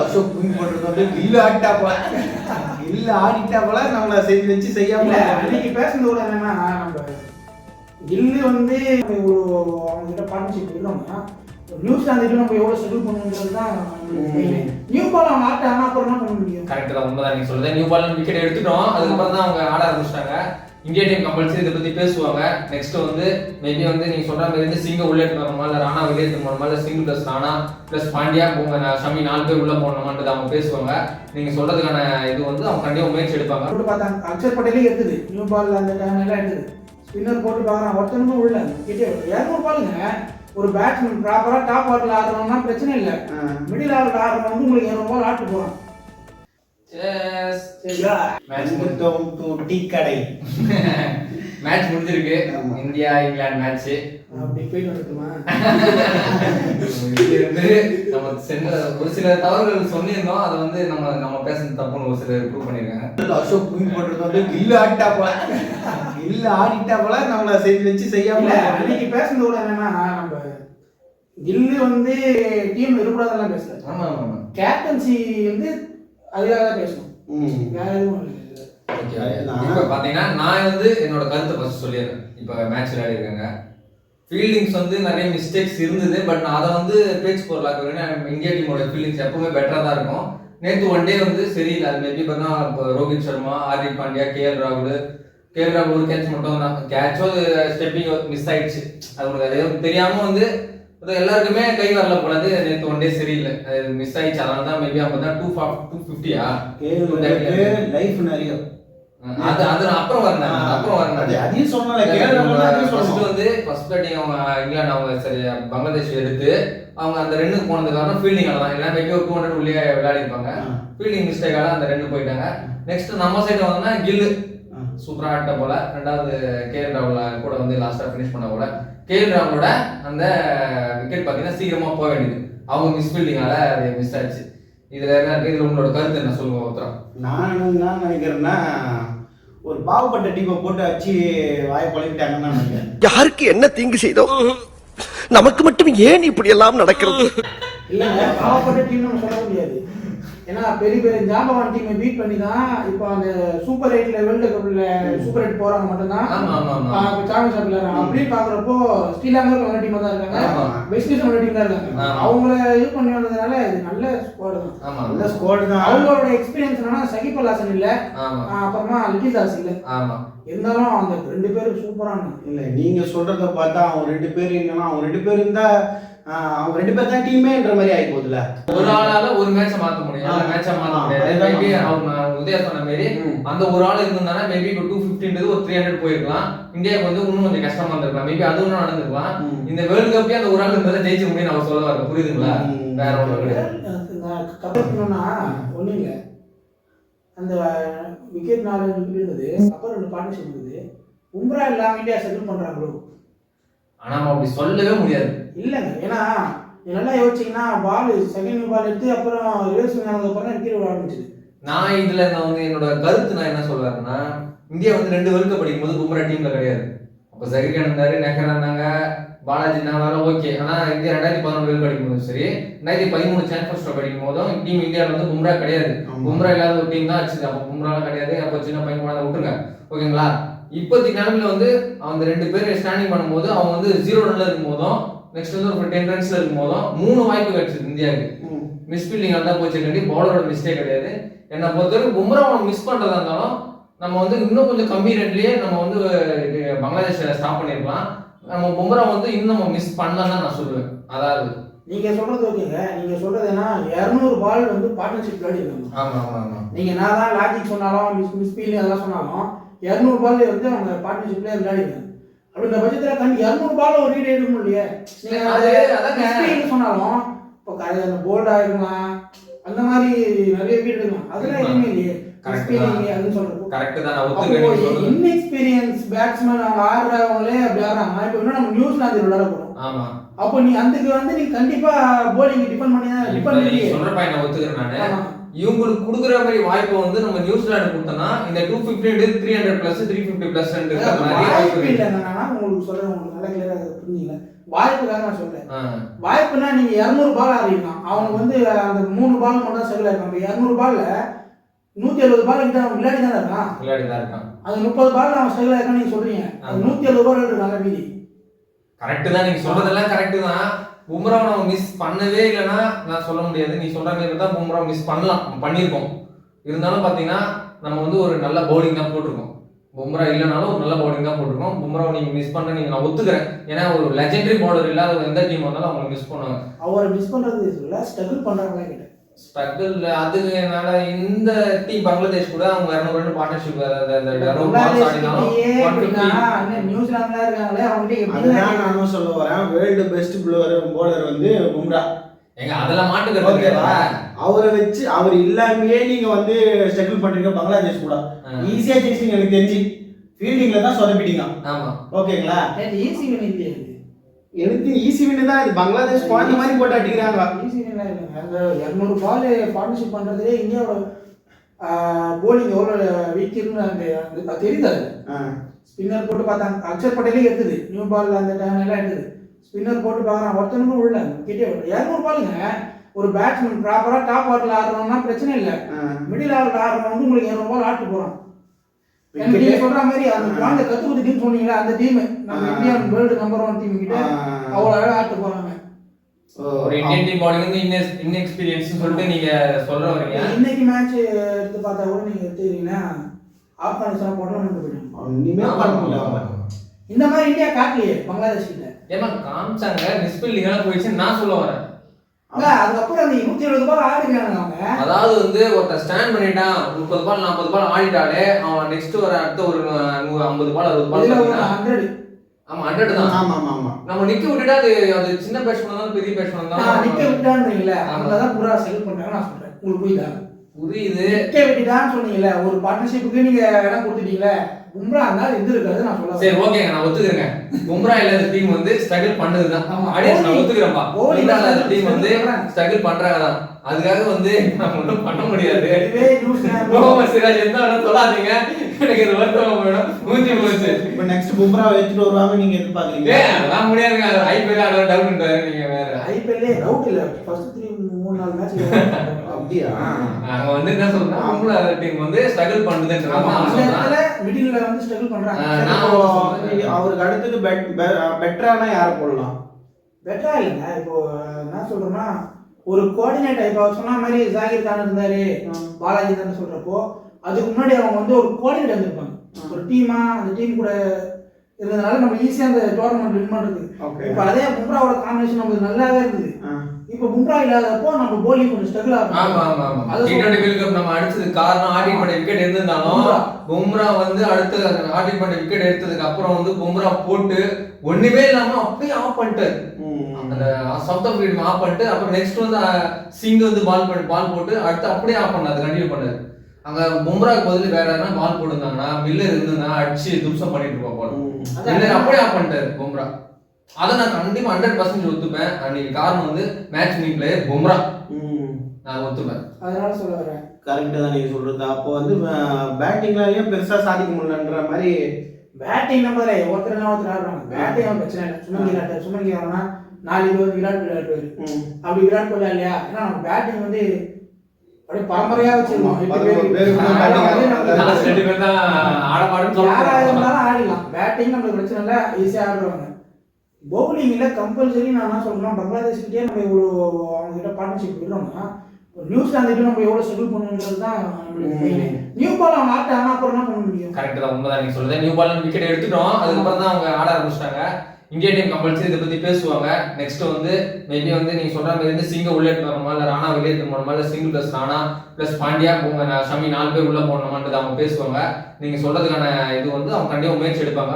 Ashok queen பண்றது வந்து இல்ல ஆடிட்டா போல இல்ல ஆடிட்டா போல நம்மள செஞ்சு வச்சு செய்யாம அன்னைக்கு பேசுனது கூட என்னன்னா நம்ம கில்லு வந்து அவங்க கிட்ட பார்ட்னர்ஷிப் இல்லைன்னா நியூசிலாந்துக்கு நம்ம எவ்வளவு செட்டில் பண்ணுங்கிறது தான் நியூ பால் அவங்க ஆட்ட ஆனா அப்புறம் என்ன பண்ண முடியும். கரெக்ட் தான், உண்மைதான் நீங்க சொல்றது. நியூ பால் விக்கெட் எடுத்துட்டோம், அதுக்கப்புறம் தான் அவங்க ஆட ஆரம்பிச்சிட்டாங்க. இந்தியா டீம் கம்பல்சரி இதை பத்தி பேசுவாங்க. நெக்ஸ்ட் வந்து மேபி வந்து நீங்க சொல்ற மாதிரி வந்து சிங்க உள்ள எடுத்து வரணுமா இல்ல ராணா வெளியே எடுத்து போகணுமா இல்ல சிங் பிளஸ் ராணா பிளஸ் பாண்டியா ஷமி 4 பேர் உள்ள போகணுமான்றது அவங்க பேசுவாங்க. நீங்க சொல்றதுக்கான இது வந்து அவங்க கண்டிப்பா முயற்சி எடுப்பாங்க. போட்டு பார்த்தாங்க, அக்ஷர் பட்டேலே எடுத்துது நியூ பால் அந்த டைம் எல்லாம் எடுத்துது. ஸ்பின்னர் போட்டு பார்க்குறான், ஒருத்தனுமே உள்ள கிட்டே 200 பாலுங்க. ஒரு பேட்ஸ்மேன் ப்ராப்பரா டாப் ஆர்டர்ல ஆடுறவங்கன்னா பிரச்சனை இல்லை, மிடில் ஆர்டர்ல ஆடுறவங்க வந்து உங்களுக்கு 200 பால் ஆட்டு போறான். மேட்ச் முடிஞ்சிருக்கு, இந்தியா இங்கிலாந்து மேட்ச். அப்படி போயிட்டு வந்துட்டுமா நம்ம சென்ற ஒரு சில தவறுகள் சொன்னிருந்தோம், அதை வந்து நம்ம பேசுறது தப்புன்னு ஒரு சிலர் ப்ரூவ் பண்ணிருக்காங்க. அசோக் குயின் பண்றது வந்து இல்ல ஆடிட்டா போல இல்ல ஆடிட்டா போல நம்மள செஞ்சு வச்சு செய்யாம அன்னைக்கு பேசுனது கூட என்னன்னா நம்ம கில்லு வந்து டீம் இருக்கக்கூடாதெல்லாம் பேசல. ஆமா ஆமா, கேப்டன்சி வந்து அதுக்காக தான் பேசணும், வேற எதுவும் இல்லை. இப்ப பாத்தீங்கன்னா நான் வந்து என்னோட கருத்தை ஃபர்ஸ்ட் சொல்லிடுறேன். இப்ப மேட்ச் விளையாடி இருக்காங்க, ஃபீல்டிங்ஸ் வந்து நிறைய மிஸ்டேக்ஸ் இருந்தது. பட் நான் அதை வந்து பேச்சு பொருளாக்க இந்தியா டீமோட ஃபீல்டிங்ஸ் எப்பவுமே பெட்டரா தான் இருக்கும். நேற்று ஒன் டே வந்து சரியில்லை. அது மேபி பார்த்தா ரோஹித் சர்மா, ஹார்திக் பாண்டியா, கேஎல் ராகுல் ஒரு கேட்ச் மட்டும் தான், கேட்சும் ஸ்டெப்பிங் மிஸ் ஆயிடுச்சு. அது உங்களுக்கு தெரியாம வந்து எல்லாருக்குமே கை வரல போனது. நேற்று ஒன் டே சரியில்லை, அது மிஸ் ஆயிடுச்சு. அதனால தான் மேபி அப்போ தான் 250 லைஃப் நிறைய அது அப்புறம் வரணும் அதையும் சொன்னால வந்து ஃபர்ஸ்ட் பேட்டிங் அவங்க இங்கிலாந்து அவங்க சரி பங்களாதேஷ் எடுத்து அவங்க அந்த 2 போனதுக்கு காரணம் ஃபீல்டிங்கால தான். எல்லாம் மேபி ஒரு 200 உள்ளே விளையாடி இருப்பாங்க, ஃபீல்டிங் மிஸ்டேக்கால அந்த 2 போயிட்டாங்க. நெக்ஸ்ட் நம்ம சைடு வந்தோம்னா கில்லு சூப்பரா ஆட்ட போல, ரெண்டாவது கேஎல் ராகுல் கூட வந்து லாஸ்டா ஃபினிஷ் பண்ண போல. கேஎல் ராகுலோட அந்த விக்கெட் பார்த்தீங்கன்னா சீக்கிரமா போக வேண்டியது, அவங்க மிஸ் ஃபீல்டிங்கால அது மிஸ் ஆச்சு. இதுல இதுல உங்களோட கருத்து என்ன சொல்லுங்க ஒருத்தரம்? நான் என்ன நினைக்கிறேன்னா, ஒரு பாவப்பட்ட டீமை போட்டு வச்சு வாயை பழகிட்டாங்கன்னு நினைக்கிறேன். யாருக்கு என்ன தீங்கு செய்தோம், நமக்கு மட்டும் ஏன் இப்படி எல்லாம் நடக்கிறது? இல்லைங்க, பாவப்பட்ட டீம் நம்ம சொல்ல முடியாது. ஏன்னா பெரிய பெரிய ஜாம்பவான் டீமை பீட் பண்ணி தான் இப்போ அந்த சூப்பர் 8ல வேர்ல்டு கப்ல சூப்பர் 8 போறவங்க மட்டும்தான் சாம்பியன்ஸ் விளையாடுறாங்க. அப்படி பாக்குறப்போ ஸ்ரீலங்கா நல்ல டீமா தான் இருக்காங்க, வெஸ்ட் இண்டீஸ் நல்ல டீம் தான் இருக்காங்க. அவங்கள இது பண்ணி வந்ததுனால இது நல்ல ஸ்குவாட் தான், நல்ல ஸ்குவாட் தான். அவங்களோட எக்ஸ்பீரியன்ஸ் என்னன்னா சகிப் அல் ஹாசன் இல்ல, அப்புறமா லிட்டில் தாஸ் இல்ல, இருந்தாலும் அந்த 2 பேரும் சூப்பரான. இல்ல நீங்க சொல்றத பார்த்தா அவங்க 2 பேர் என்னன்னா, அவங்க 2 பேர் இருந்தா அவங்க 2 பேர் தான் டீமேன்ற மாதிரி ஆகி போகுதுல. ஒரு ஆளால ஒரு மேட்சை மாத்த முடியும், அந்த மேட்சை மாத்த முடியாது. மேபி அவங்க உதயா சொன்ன மாதிரி அந்த ஒரு ஆள் இருந்தானா மேபி 250 ஒரு 300 போயிருக்கலாம். இந்தியாவுக்கு வந்து இன்னும் கொஞ்சம் கஷ்டமா இருந்திருக்கலாம், மேபி அது ஒன்றும் நடந்திருக்கலாம். இந்த வேர்ல்டு கப்லயே அந்த ஒரு ஆள் இருந்தாலும் ஜெயிச்சு முடியும் அவர் சொல்ல வர, புரியுதுங்களா? வேற ஒன்றும் கிடையாது. கப்பல்னா ஒன்றும் இல்லை, அந்த விக்கெட் 4 விக்கெட் இருந்தது, அப்புறம் 2 பார்ட்னர்ஷிப் இருந்தது. உம்ரா இல்லாம இந்தியா செட்டில் பண்றாங்களோ? ஆனா நம்ம அப்படி சொல்லவே முடியாது இல்லைங்க. ஏன்னா நல்லா யோசிச்சிங்கன்னா பால் செகண்ட் பால் எடுத்து அப்புறம் ரிவர்ஸ் ஆனதுக்கப்புறம் தான் விக்கெட் விட ஆரம்பிச்சிது. நான் இதுல நான் வந்து என்னோட கருத்து நான் என்ன சொல்றேன்னா, இந்தியா வந்து 2 வேர்ல்டு கப் படிக்கும் போது பும்ரா டீம்ல கிடையாது. அப்போ ஜஹீர் கான் இருந்தாரு, நெஹ்ரா இருந்தாங்க, பாலாஜி இருந்தாங்க, ஓகே. ஆனா இந்தியா 2011 வேர்ல்டு படிக்கும் போது சரி, 2013 சாம்பியன்ஸ் ட்ராஃபி படிக்கும் போதும் டீம் இந்தியாவில் வந்து பும்ரா கிடையாது. பும்ரா இல்லாத ஒரு டீம் தான் வச்சுது. அப்போ பும்ராலாம் கிடையாது, அப்போ சின்ன பையன் கூட விட்டுருங்க, ஓகேங்களா? இப்போதைக்கு நிலமையில வந்து அந்த 2 பேர் ஸ்டாண்டிங் பண்ணும்போது அவங்க வந்து 0 ரன்ல இருக்கும் போதும் நெக்ஸ்ட் வந்து ஒரு 10 ரன்ஸ்ல இருக்கும் போதும் 3 வாய்ப்பு கிடைச்சது இந்தியாவுக்கு. மிஸ் ஃபீல்டிங் தான் போச்சு, கண்டி பவுலரோட மிஸ்டேக் கிடையாது. என்னை பொறுத்தவரைக்கும் பும்ராவை மிஸ் பண்றதா இருந்தாலும் நம்ம வந்து இன்னும் கொஞ்சம் கம்மி ரன்லயே நம்ம வந்து பங்களாதேஷை ஸ்டாப் பண்ணிருக்கலாம். நம்ம பும்ரா வந்து இன்னும் நம்ம மிஸ் பண்ணலாம் தான் நான் சொல்லுவேன். அதாவது நீங்க சொல்றது ஓகேங்க, நீங்க சொல்றது என்ன 200 பால் வந்து பார்ட்னர்ஷிப் விளையாடி இருக்காங்க. ஆமா ஆமா ஆமா, நீங்க நான் தான் லாஜிக் சொன்னாலும் மிஸ் ஃபீல்டிங் அதெல்லாம் சொன்னாலும் 200 பால் வந்து அவங்க பார்ட்னர்ஷிப்ல விளையாடிருக்காங்க. அப்படின்ற பட்சத்துல கண்டி 200 பால் ஒரு ரீட் எடுக்க முடியலையே. நீங்க சொன்னாலும் இப்போ போல்ட் ஆயிருக்கலாம், அந்த மாதிரி நிறைய வீடு எடுக்கலாம், அதெல்லாம் எதுவுமே இல்லையே. இன்எக்ஸ்பீரியன்ஸ் பேட்ஸ்மேன் அவங்க ஆடுறவங்களே அப்படி ஆடுறாங்க. இப்போ இன்னும் நம்ம நியூசிலாந்து விளையாட போறோம், அப்போ நீ அதுக்கு வந்து நீ கண்டிப்பா போலிங் டிபெண்ட் பண்ணி தான் சொல்ற பையனை ஒத்துக்கிறேன் நானு. இவங்களுக்கு கொடுக்குற மாதிரி வாய்ப்பை வந்து நம்ம நியூசிலாந்து கொடுத்தோம்னா இந்த 250 300+ 350+ இருக்கிற மாதிரி வாய்ப்பு இல்லை. நான் உங்களுக்கு சொல்றேன், உங்களுக்கு நல்ல கிளியரா புரிஞ்சுங்களேன். வாய்ப்புக்காக நான் சொல்றேன். வாய்ப்புனா நீங்க 200 பால் ஆடுறீங்கன்னா அவனுக்கு வந்து அந்த 3 பால் மட்டும் தான் செகல் இருக்கான். 200 பால்ல 170 பால் கிட்ட அவன் விளையாடி தான் இருக்கான். அது 30 பால் அவன் செகல் இருக்கான்னு நீங்க சொல்றீங்க. அது 170 பால் இருக்காங்க மீதி. கரெக்ட் தான், நீங்க சொல்றதெல்லாம் கரெக்ட் தான். பும்ராவை நம்ம மிஸ் பண்ணவே இல்லைன்னா நான் சொல்ல முடியாது. நீ சொல்ற மாதிரி தான் பும்ராவை மிஸ் பண்ணியிருக்கோம். இருந்தாலும் பார்த்தீங்கன்னா நம்ம வந்து ஒரு நல்ல பவுலிங் தான் போட்டிருக்கோம். பும்ரா இல்லைனாலும் ஒரு நல்ல பவுலிங் தான் போட்டிருக்கோம். பும்ராவை நீங்க மிஸ் பண்ண நான் ஒத்துக்கிறேன். ஏன்னா ஒரு லெஜெண்டரி பவுலர் இல்லாத எந்த டீம் வந்தாலும் அவங்க மிஸ் பண்ணுவாங்க. அவரை மிஸ் பண்றது இல்லை, ஸ்ட்ரகிள் பண்றாங்களா கிட்ட ஸ்ட்ரகிள். அதுனால இந்த டீம் பங்களாதேஷ் கூட அவங்க 200 ரன் பார்ட்னர்ஷிப் நியூசிலாந்துல இருக்காங்களே அவங்க அதுதான் நானும் சொல்ல வரேன். வேர்ல்டு பெஸ்ட் பவுலர் வந்து பும்ரா. எங்க அதெல்லாம் மாட்டுக்கிறது அவரை வச்சு அவர் இல்லாமயே நீங்க வந்து ஸ்ட்ரகிள் பண்றீங்க பங்களாதேஷ் கூட. ஈஸியா ஜெயிச்சிங்க. எனக்கு தெரிஞ்சு ஃபீல்டிங்ல தான் சொதப்பிட்டீங்க. ஆமா, ஓகேங்களா? ஈஸி வின் இல்லையே. எனக்கு ஈஸி வின் தான். இது பங்களாதேஷ் பாயிண்ட் மாதிரி போட்டு அடிக்கிறாங்க. ஈஸி வின் இல்ல. அந்த 200 பால் பார்ட்னர்ஷிப் பண்றதுலே இந்தியாவோட போலிங் எவ்வளவு வீக் இருக்குன்னு தெரியுது. ஸ்பின்னர் போட்டு பார்த்தாங்க. அக்ஷர் பட்டேலே எடுத்தது நியூ பால் அந்த டைம் எல்லாம் எடுத்தது. ஸ்பின்னர் போட்டு பார்க்குறான், ஒருத்தனுக்கும் உள்ள கிட்டே 200 பாலுங்க. ஒரு பேட்ஸ்மேன் ப்ராப்பரா டாப் ஆர்டர்ல ஆடுறோம்னா பிரச்சனை இல்லை. மிடில் ஆர்டர்ல ஆடுறவங்க வந்து உங்களுக்கு 200 பால் ஆட்டு போறான். நீங்க சொல்ற மாதிரி அந்த குழந்தை கத்துக்கிட்டு டீம் சொன்னீங்களா, அந்த டீம் நம்ம இந்தியா வேர்ல்டு நம்பர் 1 டீம் கிட்ட அவ்வளவு அழகா ஆட்டு போறாங்க. ஒரு இந்தியன் டீம் பாலிங் வந்து இன்எக்ஸ்பீரியன்ஸ் சொல்லிட்டு நீங்க சொல்ற வரீங்க. இன்னைக்கு மேட்ச் எடுத்து பார்த்தா கூட நீங்க எடுத்துக்கிறீங்கன்னா ஆப்கானிஸ்தான் போடலாம் போயிடும். இந்த மாதிரி இந்தியா காட்டலையே பங்களாதேஷ் கிட்ட. ஏமா காமிச்சாங்க மிஸ்பில்லிங் எல்லாம் போயிடுச்சு நான் சொல்ல வரேன். அதுக்கப்புறம் அந்த 170 பால் ஆடிக்கிறாங்க அவங்க. அதாவது வந்து ஒருத்தர் ஸ்டாண்ட் பண்ணிட்டான் 30 பால் 40 பால் ஆடிட்டாலே அவன் நெக்ஸ்ட் வர அடுத்த ஒரு 50 பால் 60 பால் 100. ஆமா 100 தான். ஆமா ஆமா ஆமா. நம்ம நிக்க விட்டுட்டா அது சின்ன பேட்ஸ்மேன் தான் பெரிய பேட்ஸ்மேன் தான். நிக்க விட்டான்றீங்களே அங்கதான் புரா செல் பண்றாங்க நான் சொல்றேன். உங்களுக்கு புரியுதா? புரியுது. நிக்க விட்டுட்டான்னு சொன்னீங்கல்ல, ஒரு பார்ட்னர்ஷிப்புக்கு நீங்க இடம் கொடுத்துட்டீங்களே. பும்ரா இருந்தாலும் எது இருக்காது நான் சொல்ல. சரி ஓகேங்க, நான் ஒத்துக்கிறேன். பும்ரா இல்லாத டீம் வந்து ஸ்ட்ரகிள் பண்ணுதுதான். ஆடியன்ஸ் நான் ஒத்துக்கிறேன்ப்பா. பும்ரா இல்லாத டீம் வந்து ஸ்ட்ரகிள் பண்றாங்க தான். அதுக்காக வந்து நம்ம ஒன்றும் பண்ண முடியாது. முகமது சிராஜ் எந்த இடம் சொல்லாதீங்க, எனக்கு இது வருத்தமா போயிடும். மூஞ்சி போச்சு. இப்போ நெக்ஸ்ட் பும்ரா எடுத்துட்டு வருவாங்க நீங்க எதிர்பார்க்குறீங்க? அதெல்லாம் முடியாதுங்க. ஐபிஎல் ஆட டவுட் பண்றாரு நீங்க வேற. ஐபிஎல்லே டவுட் இல்ல. ஃபர்ஸ்ட் 3-4 மேட்ச் அப்படியா? நாங்க வந்து என்ன சொல்றோம், பும்ரா டீம் வந்து ஸ்ட்ரகிள் பண்ணுதுன்றாங்க. நான் சொல்றேன் மிடில்ல வந்து ஸ்ட்ரகிள் பண்றாங்க. அவருக்கு அடுத்தது பெட்டரானா யாரை போடலாம்? பெட்டரா இல்லைங்க. இப்போ என்ன சொல்றோம்னா ஒரு கோஆர்டினேட்டர் இப்போ சொன்ன மாதிரி ஜாகிர் கான் இருந்தாரு, பாலாஜி தான் சொல்றப்போ அதுக்கு முன்னாடி அவங்க வந்து ஒரு கோஆர்டினேட்டர் இருந்திருப்பாங்க. ஒரு டீமா அந்த டீம் கூட இருந்ததுனால நம்ம ஈஸியா அந்த டோர்னமெண்ட் வின் பண்றது. இப்போ அதே பும்ராவோட காம்பினேஷன் நமக்கு நல்லாவே இருந்தது. இப்போ பும்ரா இல்லாதப்போ நம்ம போலிங் கொஞ்சம் ஸ்ட்ரகிள் ஆகும். ஆமா ஆமா ஆமா. டி20 வேர்ல்ட் கப் நம்ம அடிச்சது காரணம் ஆடிட் பண்ண விக்கெட் இருந்திருந்தாலும் பும்ரா வந்து அடுத்து ஆடிட் பண்ண விக்கெட் எடுத்ததுக்கு அப்புறம் வந்து பும்ரா போட்டு ஒண்ணுமே இல்லாம அப்படியே ஆஃப் பண்ணிட்டாரு. அந்த சவுத் ஆப்பிரிக்கா ஆஃப் பண்ணிட்டு அப்புறம் நெக்ஸ்ட் வந்து சிங் வந்து பால் போட்டு அடுத்து அப்படியே ஆஃப் பண்ணாரு, கண்டினியூ பண்ணாரு. அங்க பும்ராக்கு பதில் வேற எதனா பால் போட்டுருந்தாங்கன்னா மில்லர் இருந்ததுன்னா அடிச்சு தும்சம் பண்ணிட்டு இருப்பா போல. மில்லர் அப்படியே ஆஃப் பண்ணிட்டாரு பும்ரா. அதை நான் கண்டிப்பா 100% ஒத்துப்பேன். அன்னைக்கு காரணம் வந்து மேட்ச் வின்னிங் பிளேயர் பும்ரா. நான் ஒத்துப்பேன். அதனால சொல்ல வரேன். கரெக்டா தான் நீங்க சொல்றது. அப்போ வந்து பேட்டிங்லயும் பெருசா சாதிக்க முடியலன்ற மாதிரி. பேட்டிங் நம்பர் ஒருத்தர் ஆடுறாங்க. பேட்டிங் பிரச்சனை இல்லை. சுமன் கேரளா 4-20 விராட் கோலி ஆடுவாரு. அப்படி விராட் கோலி இல்லையா? ஏன்னா நம்ம பேட்டிங் வந்து அப்படியே பரம்பரையா வச்சிருக்கோம். யாரா இருந்தாலும் ஆடிடலாம். பேட்டிங் நம்மளுக்கு பிரச்சனை இல்லை, ஈஸியா ஆடுவாங்க. பவுலிங்ல கம்பல்சரி நான் என்ன சொல்றேன், பங்களாதேஷ் கிட்டே நம்ம இவ்வளோ அவங்க கிட்ட பார்ட்னர்ஷிப் விடுறோம்னா நியூசிலாந்து நம்ம எவ்வளவு செட்டில் பண்ணுன்றது தான் நியூ பால் அவங்க ஆட்டாங்க. அப்புறம் என்ன பண்ண முடியும்? கரெக்ட் தான், உண்மைதான் நீங்க சொல்றது. நியூ பால் விக்கெட் எடுத்துட்டோம், அதுக்கப்புறம் தான் அவங்க ஆட ஆரம்பிச்சிட்டாங்க. இந்தியா டீம் கம்பல்சரி இதை பத்தி பேசுவாங்க. நெக்ஸ்ட் வந்து மேபி வந்து நீங்க சொல்ற மாதிரி வந்து சிங்க உள்ள எடுத்து வரணுமா, இல்ல ராணா வெளியே எடுத்து போகணுமா, இல்ல single plus Rana plus Pandya போங்க ஷமி 4 பேர் உள்ள போகணுமான்றது அவங்க பேசுவாங்க. நீங்க சொல்றதுக்கான இது வந்து அவங்க கண்டிப்பா முயற்சி எடுப்பாங்க.